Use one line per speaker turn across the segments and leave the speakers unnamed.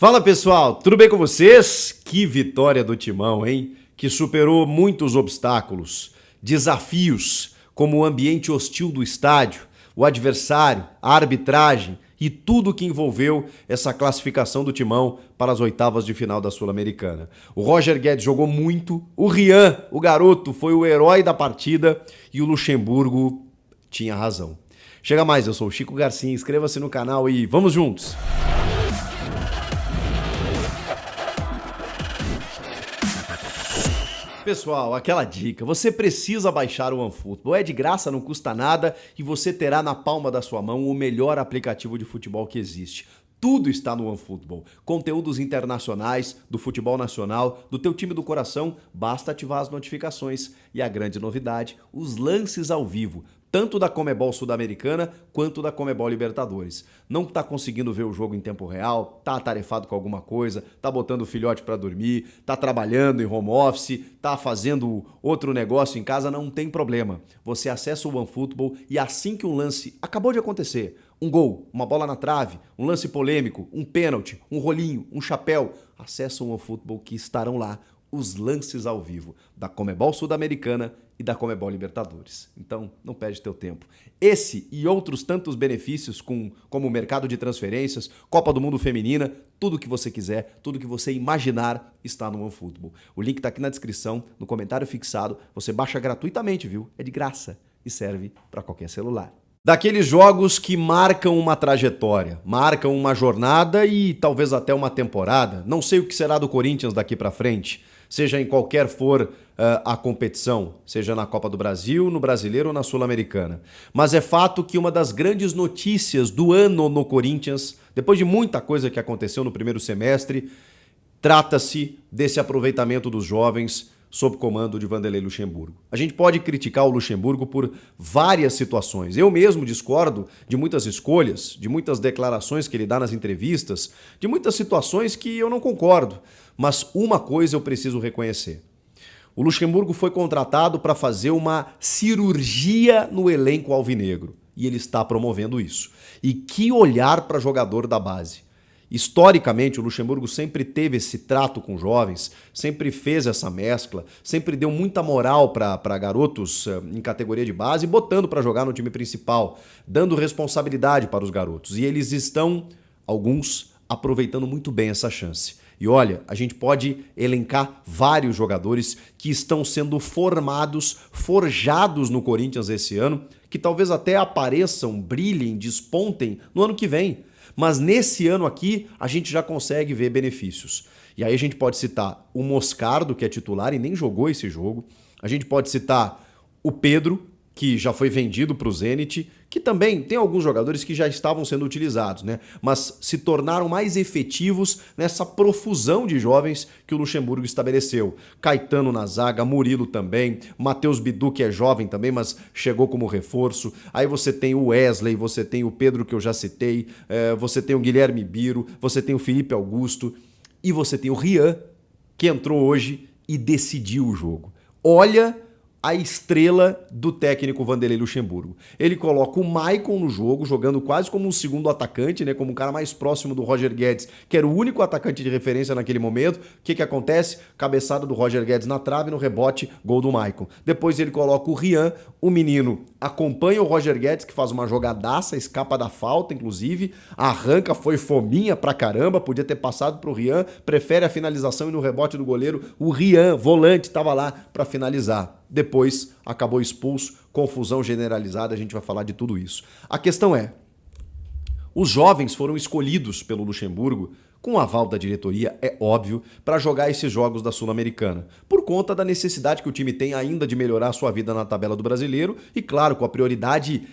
Fala pessoal, tudo bem com vocês? Que vitória do Timão, hein? Que superou muitos obstáculos, desafios, como o ambiente hostil do estádio, o adversário, a arbitragem e tudo que envolveu essa classificação do Timão para as oitavas de final da Sul-Americana. O Roger Guedes jogou muito, o Rian, o garoto, foi o herói da partida e o Luxemburgo tinha razão. Chega mais, eu sou o Chico Garcia, inscreva-se no canal e vamos juntos! Pessoal, aquela dica, você precisa baixar o OneFootball, é de graça, não custa nada e você terá na palma da sua mão o melhor aplicativo de futebol que existe. Tudo está no OneFootball, conteúdos internacionais, do futebol nacional, do teu time do coração, basta ativar as notificações. E a grande novidade, os lances ao vivo, tanto da Comebol Sul-Americana quanto da Comebol Libertadores. Não tá conseguindo ver o jogo em tempo real, tá atarefado com alguma coisa, tá botando o filhote para dormir, tá trabalhando em home office, tá fazendo outro negócio em casa, não tem problema. Você acessa o OneFootball e assim que um lance acabou de acontecer, um gol, uma bola na trave, um lance polêmico, um pênalti, um rolinho, um chapéu, acessa o OneFootball que estarão lá os lances ao vivo da Comebol Sul-Americana e da Comebol Libertadores. Então, não perde teu tempo. Esse e outros tantos benefícios como o mercado de transferências, Copa do Mundo Feminina, tudo que você quiser, tudo que você imaginar está no OneFootball. O link está aqui na descrição, no comentário fixado. Você baixa gratuitamente, viu? É de graça e serve para qualquer celular. Daqueles jogos que marcam uma trajetória, marcam uma jornada e talvez até uma temporada. Não sei o que será do Corinthians daqui para frente, seja em qualquer for a competição, seja na Copa do Brasil, no Brasileiro ou na Sul-Americana. Mas é fato que uma das grandes notícias do ano no Corinthians, depois de muita coisa que aconteceu no primeiro semestre, trata-se desse aproveitamento dos jovens sob comando de Vanderlei Luxemburgo. A gente pode criticar o Luxemburgo por várias situações. Eu mesmo discordo de muitas escolhas, de muitas declarações que ele dá nas entrevistas, de muitas situações que eu não concordo. Mas uma coisa eu preciso reconhecer. O Luxemburgo foi contratado para fazer uma cirurgia no elenco alvinegro. E ele está promovendo isso. E que olhar para jogador da base. Historicamente, o Luxemburgo sempre teve esse trato com jovens, sempre fez essa mescla, sempre deu muita moral para garotos em categoria de base, botando para jogar no time principal, dando responsabilidade para os garotos. E eles estão, alguns, aproveitando muito bem essa chance. E olha, a gente pode elencar vários jogadores que estão sendo formados, forjados no Corinthians esse ano, que talvez até apareçam, brilhem, despontem no ano que vem. Mas nesse ano aqui, a gente já consegue ver benefícios. E aí a gente pode citar o Moscardo, que é titular e nem jogou esse jogo. A gente pode citar o Pedro, que já foi vendido para o Zenit, que também tem alguns jogadores que já estavam sendo utilizados, né? Mas se tornaram mais efetivos nessa profusão de jovens que o Luxemburgo estabeleceu. Caetano na zaga, Murilo também, Matheus Bidu, que é jovem também, mas chegou como reforço. Aí você tem o Wesley, você tem o Pedro, que eu já citei, você tem o Guilherme Biro, você tem o Felipe Augusto e você tem o Rian, que entrou hoje e decidiu o jogo. Olha a estrela do técnico Vanderlei Luxemburgo. Ele coloca o Maicon no jogo, jogando quase como um segundo atacante, né, como um cara mais próximo do Roger Guedes, que era o único atacante de referência naquele momento. O que acontece? Cabeçada do Roger Guedes na trave, no rebote, gol do Maicon. Depois ele coloca o Rian, o menino acompanha o Roger Guedes, que faz uma jogadaça, escapa da falta, inclusive, arranca, foi fominha pra caramba, podia ter passado pro Rian, prefere a finalização e no rebote do goleiro, o Rian, volante, estava lá para finalizar. Depois acabou expulso, confusão generalizada, a gente vai falar de tudo isso. A questão é, os jovens foram escolhidos pelo Luxemburgo com o aval da diretoria, é óbvio, para jogar esses jogos da Sul-Americana, por conta da necessidade que o time tem ainda de melhorar a sua vida na tabela do Brasileiro e, claro, com a prioridade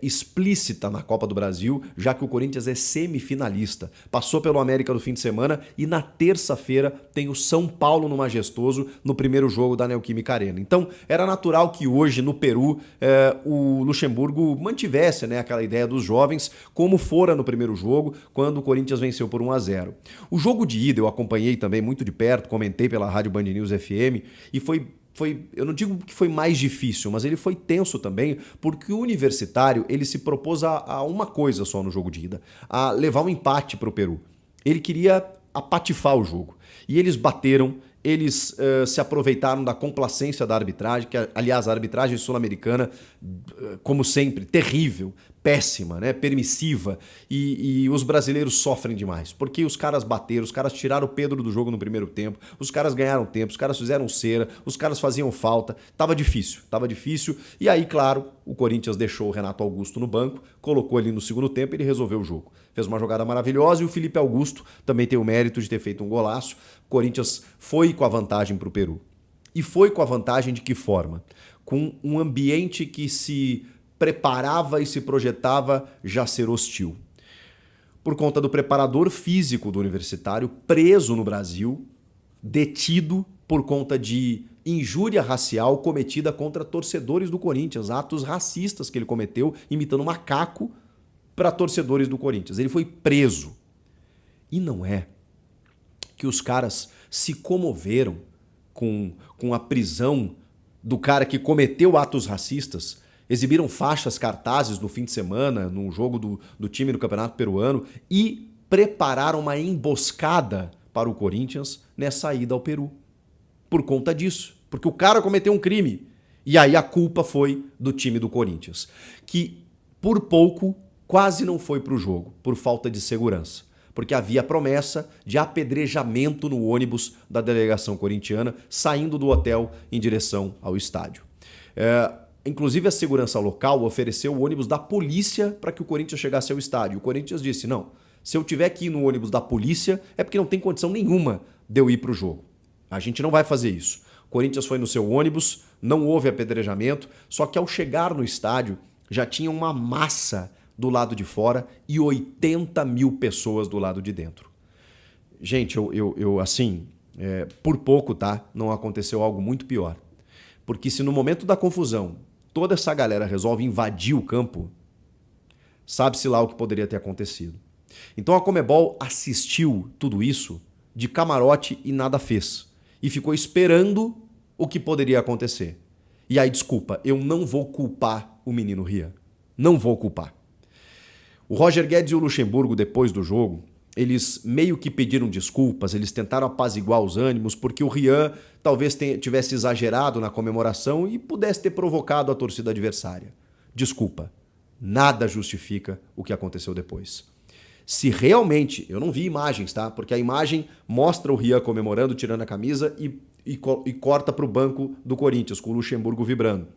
explícita na Copa do Brasil, já que o Corinthians é semifinalista. Passou pelo América no fim de semana e na terça-feira tem o São Paulo no Majestoso no primeiro jogo da Neoquímica Arena. Então, era natural que hoje, no Peru, o Luxemburgo mantivesse, né, aquela ideia dos jovens, como fora no primeiro jogo, quando o Corinthians venceu por 1-0. O jogo de ida eu acompanhei também muito de perto, comentei pela Rádio Band News FM e foi, eu não digo que foi mais difícil, mas ele foi tenso também, porque o Universitário ele se propôs a uma coisa só no jogo de ida, a levar um empate para o Peru. Ele queria apatifar o jogo. E eles bateram, eles se aproveitaram da complacência da arbitragem, que aliás a arbitragem sul-americana, como sempre, terrível, péssima, né? Permissiva, e os brasileiros sofrem demais, porque os caras bateram, os caras tiraram o Pedro do jogo no primeiro tempo, os caras ganharam tempo, os caras fizeram cera, os caras faziam falta, tava difícil, e aí, claro, o Corinthians deixou o Renato Augusto no banco, colocou ele no segundo tempo e ele resolveu o jogo. Fez uma jogada maravilhosa e o Felipe Augusto também tem o mérito de ter feito um golaço. O Corinthians foi com a vantagem para o Peru. E foi com a vantagem de que forma? Com um ambiente que se preparava e se projetava já ser hostil. Por conta do preparador físico do Universitário, preso no Brasil, detido por conta de injúria racial cometida contra torcedores do Corinthians, atos racistas que ele cometeu, imitando macaco para torcedores do Corinthians. Ele foi preso. E não é que os caras se comoveram com a prisão do cara que cometeu atos racistas, exibiram faixas, cartazes no fim de semana, num jogo do time do Campeonato Peruano e prepararam uma emboscada para o Corinthians nessa ida ao Peru. Por conta disso. Porque o cara cometeu um crime. E aí a culpa foi do time do Corinthians. Que, por pouco, quase não foi para o jogo, por falta de segurança. Porque havia promessa de apedrejamento no ônibus da delegação corintiana, saindo do hotel em direção ao estádio. Inclusive, a segurança local ofereceu o ônibus da polícia para que o Corinthians chegasse ao estádio. O Corinthians disse, não, se eu tiver que ir no ônibus da polícia é porque não tem condição nenhuma de eu ir para o jogo. A gente não vai fazer isso. O Corinthians foi no seu ônibus, não houve apedrejamento, só que ao chegar no estádio já tinha uma massa do lado de fora e 80 mil pessoas do lado de dentro. Gente, por pouco, tá? Não aconteceu algo muito pior. Porque se no momento da confusão toda essa galera resolve invadir o campo, sabe-se lá o que poderia ter acontecido. Então a Conmebol assistiu tudo isso de camarote e nada fez. E ficou esperando o que poderia acontecer. E aí, desculpa, eu não vou culpar o menino Rian. Não vou culpar. O Roger Guedes e o Luxemburgo, depois do jogo, eles meio que pediram desculpas, eles tentaram apaziguar os ânimos, porque o Rian talvez tivesse exagerado na comemoração e pudesse ter provocado a torcida adversária. Desculpa, nada justifica o que aconteceu depois. Se realmente, eu não vi imagens, tá? Porque a imagem mostra o Rian comemorando, tirando a camisa e corta para o banco do Corinthians, com o Luxemburgo vibrando.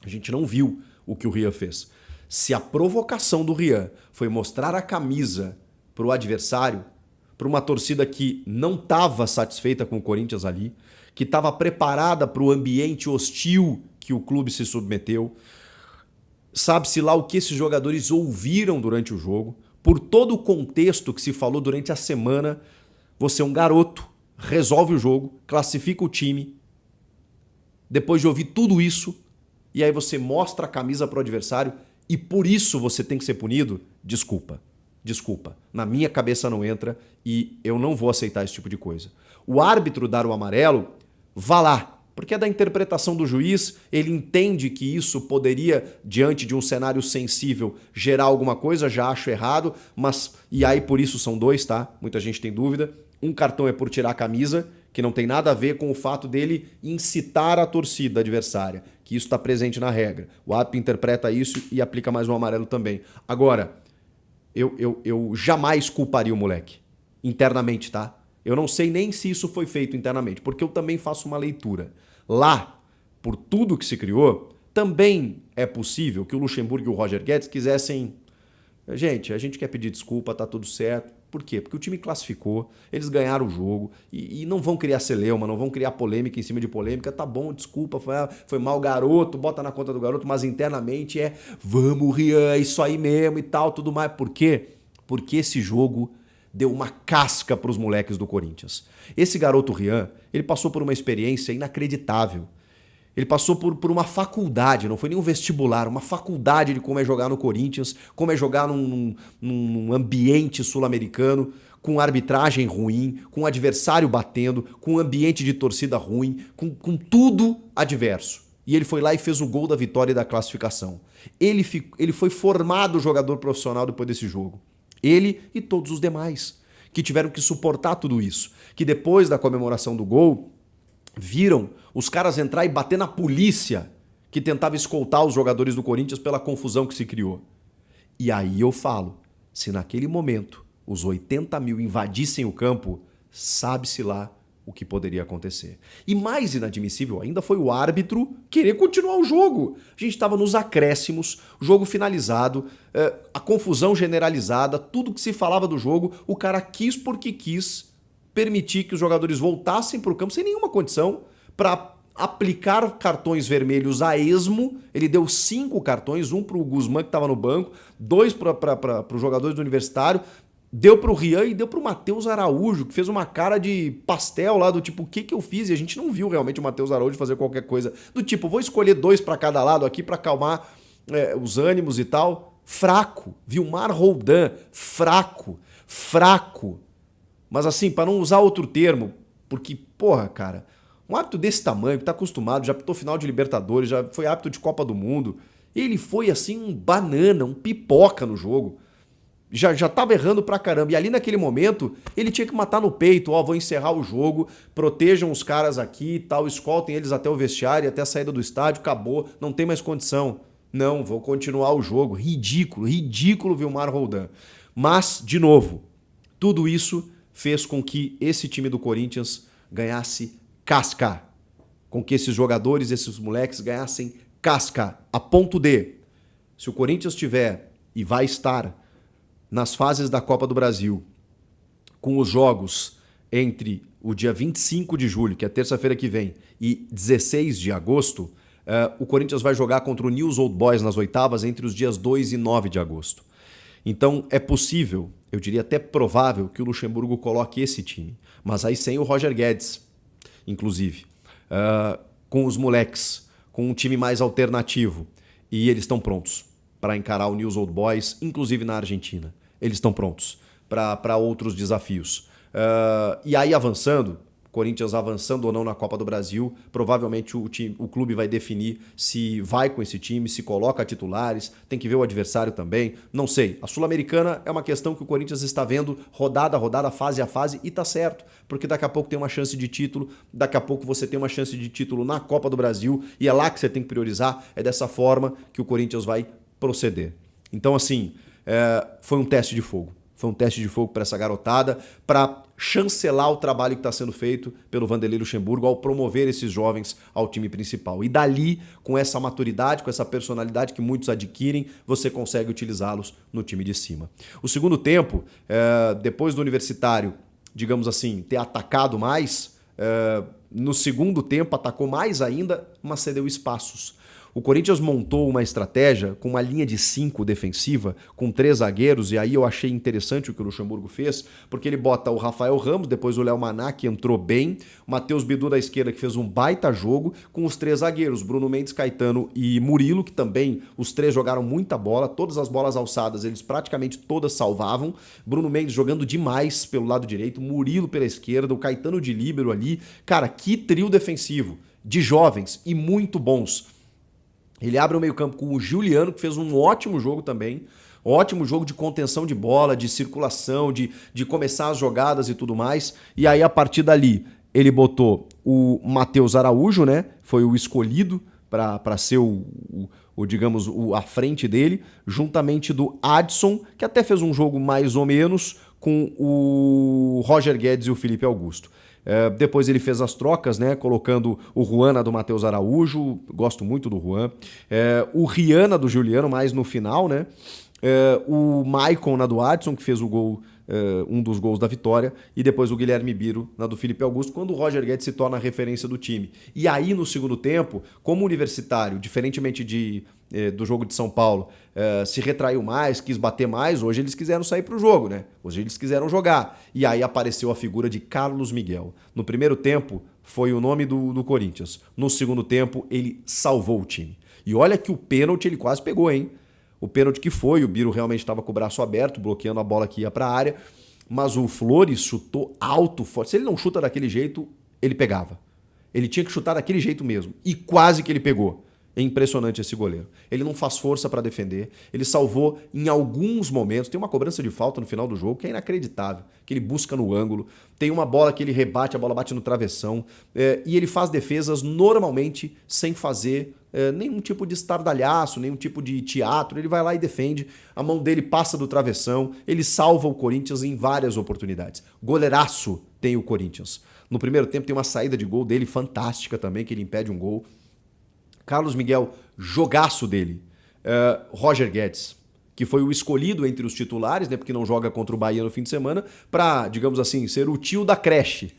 A gente não viu o que o Rian fez. Se a provocação do Rian foi mostrar a camisa para o adversário, para uma torcida que não estava satisfeita com o Corinthians ali, que estava preparada para o ambiente hostil que o clube se submeteu, sabe-se lá o que esses jogadores ouviram durante o jogo, por todo o contexto que se falou durante a semana, você é um garoto, resolve o jogo, classifica o time, depois de ouvir tudo isso, e aí você mostra a camisa para o adversário e por isso você tem que ser punido? Desculpa. Na minha cabeça não entra e eu não vou aceitar esse tipo de coisa. O árbitro dar o amarelo, vá lá. Porque é da interpretação do juiz, ele entende que isso poderia, diante de um cenário sensível, gerar alguma coisa, já acho errado, mas, e aí por isso são dois, tá? Muita gente tem dúvida. Um cartão é por tirar a camisa, que não tem nada a ver com o fato dele incitar a torcida adversária, que isso está presente na regra. O árbitro interpreta isso e aplica mais um amarelo também. Agora, eu jamais culparia o moleque, internamente, tá? Eu não sei nem se isso foi feito internamente, porque eu também faço uma leitura. Lá, por tudo que se criou, também é possível que o Luxemburgo e o Roger Guedes quisessem... Gente, a gente quer pedir desculpa, tá tudo certo. Por quê? Porque o time classificou, eles ganharam o jogo e não vão criar celeuma, não vão criar polêmica em cima de polêmica. Tá bom, desculpa, foi mal garoto, bota na conta do garoto, mas internamente vamos, Rian, é isso aí mesmo e tal, tudo mais. Por quê? Porque esse jogo deu uma casca para os moleques do Corinthians. Esse garoto Rian, ele passou por uma experiência inacreditável. Ele passou por uma faculdade, não foi nem um vestibular, uma faculdade de como é jogar no Corinthians, como é jogar num ambiente sul-americano, com arbitragem ruim, com adversário batendo, com ambiente de torcida ruim, com tudo adverso. E ele foi lá e fez o gol da vitória e da classificação. Ele foi formado jogador profissional depois desse jogo. Ele e todos os demais, que tiveram que suportar tudo isso, que depois da comemoração do gol, viram os caras entrar e bater na polícia que tentava escoltar os jogadores do Corinthians pela confusão que se criou. E aí eu falo, se naquele momento os 80 mil invadissem o campo, sabe-se lá o que poderia acontecer. E mais inadmissível ainda foi o árbitro querer continuar o jogo. A gente estava nos acréscimos, o jogo finalizado, a confusão generalizada, tudo que se falava do jogo, o cara quis porque quis permitir que os jogadores voltassem para o campo sem nenhuma condição para aplicar cartões vermelhos a esmo. Ele deu 5 cartões, um para o Guzmán que estava no banco, 2 para os jogadores do Universitário, deu para o Rian e deu para o Matheus Araújo, que fez uma cara de pastel lá do tipo, o que eu fiz? E a gente não viu realmente o Matheus Araújo fazer qualquer coisa do tipo, vou escolher 2 para cada lado aqui para acalmar os ânimos e tal. Fraco. Vilmar Roldan, fraco. Mas assim, para não usar outro termo, porque, porra, cara, um árbitro desse tamanho, que tá acostumado, já apitou final de Libertadores, já foi árbitro de Copa do Mundo, ele foi assim um banana, um pipoca no jogo. Já tava errando pra caramba. E ali naquele momento, ele tinha que matar no peito. Ó, vou encerrar o jogo, protejam os caras aqui e tal, escoltem eles até o vestiário, até a saída do estádio, acabou, não tem mais condição. Não, vou continuar o jogo. Ridículo Vilmar Roldan. Mas, de novo, tudo isso fez com que esse time do Corinthians ganhasse casca. Com que esses jogadores, esses moleques ganhassem casca. A ponto de, se o Corinthians tiver e vai estar nas fases da Copa do Brasil, com os jogos entre o dia 25 de julho, que é terça-feira que vem, e 16 de agosto, o Corinthians vai jogar contra o News Old Boys nas oitavas entre os dias 2 e 9 de agosto. Então é possível, eu diria até provável, que o Luxemburgo coloque esse time, mas aí sem o Roger Guedes, inclusive, com os moleques, com um time mais alternativo, e eles estão prontos para encarar o News Old Boys, inclusive na Argentina. Eles estão prontos para outros desafios. E aí avançando, Corinthians avançando ou não na Copa do Brasil, provavelmente o clube vai definir se vai com esse time, se coloca titulares, tem que ver o adversário também, não sei. A Sul-Americana é uma questão que o Corinthians está vendo rodada a rodada, fase a fase, e tá certo, porque daqui a pouco tem uma chance de título, daqui a pouco você tem uma chance de título na Copa do Brasil, e é lá que você tem que priorizar, é dessa forma que o Corinthians vai proceder. Então, assim, foi um teste de fogo. Foi um teste de fogo para essa garotada, para chancelar o trabalho que está sendo feito pelo Vanderlei Luxemburgo ao promover esses jovens ao time principal. E dali, com essa maturidade, com essa personalidade que muitos adquirem, você consegue utilizá-los no time de cima. O segundo tempo, depois do Universitário, digamos assim, ter atacado mais, no segundo tempo atacou mais ainda, mas cedeu espaços. O Corinthians montou uma estratégia com uma linha de 5 defensiva, com 3 zagueiros, e aí eu achei interessante o que o Luxemburgo fez, porque ele bota o Rafael Ramos, depois o Léo Maná, que entrou bem, o Matheus Bidu da esquerda, que fez um baita jogo, com os 3 zagueiros, Bruno Mendes, Caetano e Murilo, que também os 3 jogaram muita bola, todas as bolas alçadas eles praticamente todas salvavam, Bruno Mendes jogando demais pelo lado direito, Murilo pela esquerda, o Caetano de líbero ali, cara, que trio defensivo, de jovens e muito bons. Ele abre o meio-campo com o Juliano, que fez um ótimo jogo também. Ótimo jogo de contenção de bola, de circulação, de começar as jogadas e tudo mais. E aí, a partir dali, ele botou o Matheus Araújo, né? Foi o escolhido para ser digamos, a frente dele, juntamente do Adson, que até fez um jogo mais ou menos, com o Roger Guedes e o Felipe Augusto. Depois ele fez as trocas, né, colocando o Juan na do Matheus Araújo, gosto muito do Juan, o Rian do Juliano, mais no final, né, o Maicon na do Adson, que fez o gol, um dos gols da vitória, e depois o Guilherme Biro na do Felipe Augusto, quando o Roger Guedes se torna a referência do time. E aí, no segundo tempo, como o Universitário, diferentemente do jogo de São Paulo, se retraiu mais, quis bater mais, hoje eles quiseram sair para o jogo, né? Hoje eles quiseram jogar. E aí apareceu a figura de Carlos Miguel. No primeiro tempo, foi o nome do Corinthians. No segundo tempo, ele salvou o time. E olha que o pênalti ele quase pegou, hein? O pênalti que foi, o Biro realmente estava com o braço aberto, bloqueando a bola que ia para a área, mas o Flores chutou alto, forte. Se ele não chuta daquele jeito, ele pegava. Ele tinha que chutar daquele jeito mesmo. E quase que ele pegou. É impressionante esse goleiro. Ele não faz força para defender, ele salvou em alguns momentos. Tem uma cobrança de falta no final do jogo que é inacreditável, que ele busca no ângulo. Tem uma bola que ele rebate, a bola bate no travessão. E ele faz defesas normalmente sem fazer nenhum tipo de estardalhaço, nenhum tipo de teatro. Ele vai lá e defende, a mão dele passa do travessão, ele salva o Corinthians em várias oportunidades. Goleiraço tem o Corinthians. No primeiro tempo tem uma saída de gol dele fantástica também, que ele impede um gol. Carlos Miguel, jogaço dele. Roger Guedes, que foi o escolhido entre os titulares, né, porque não joga contra o Bahia no fim de semana, para, digamos assim, ser o tio da creche.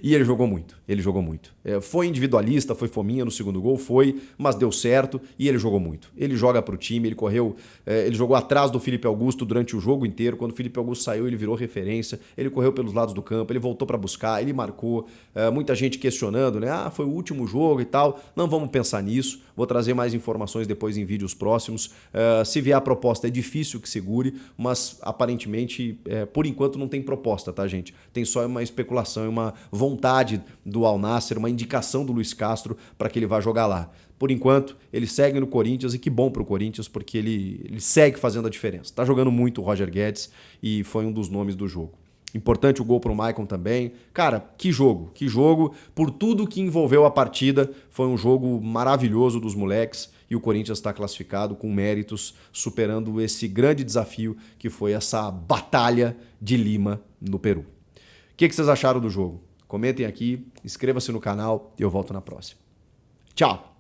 E ele jogou muito, ele jogou muito. Foi individualista, foi fominha no segundo gol, foi, mas deu certo e ele jogou muito. Ele joga para o time, ele correu, ele jogou atrás do Felipe Augusto durante o jogo inteiro. Quando o Felipe Augusto saiu, ele virou referência, ele correu pelos lados do campo, ele voltou para buscar, ele marcou. Muita gente questionando, né? Ah, foi o último jogo e tal. Não vamos pensar nisso, vou trazer mais informações depois em vídeos próximos. Se vier a proposta, é difícil que segure, mas aparentemente, por enquanto, não tem proposta, tá, gente? Tem só uma especulação, uma vontade do Al Nassr, uma indicação do Luiz Castro para que ele vá jogar lá. Por enquanto, ele segue no Corinthians e que bom pro Corinthians, porque ele segue fazendo a diferença. Tá jogando muito o Roger Guedes e foi um dos nomes do jogo. Importante o gol pro Maicon também. Cara, que jogo, que jogo. Por tudo que envolveu a partida, foi um jogo maravilhoso dos moleques e o Corinthians está classificado com méritos, superando esse grande desafio que foi essa batalha de Lima no Peru. O que vocês acharam do jogo? Comentem aqui, inscreva-se no canal e eu volto na próxima. Tchau!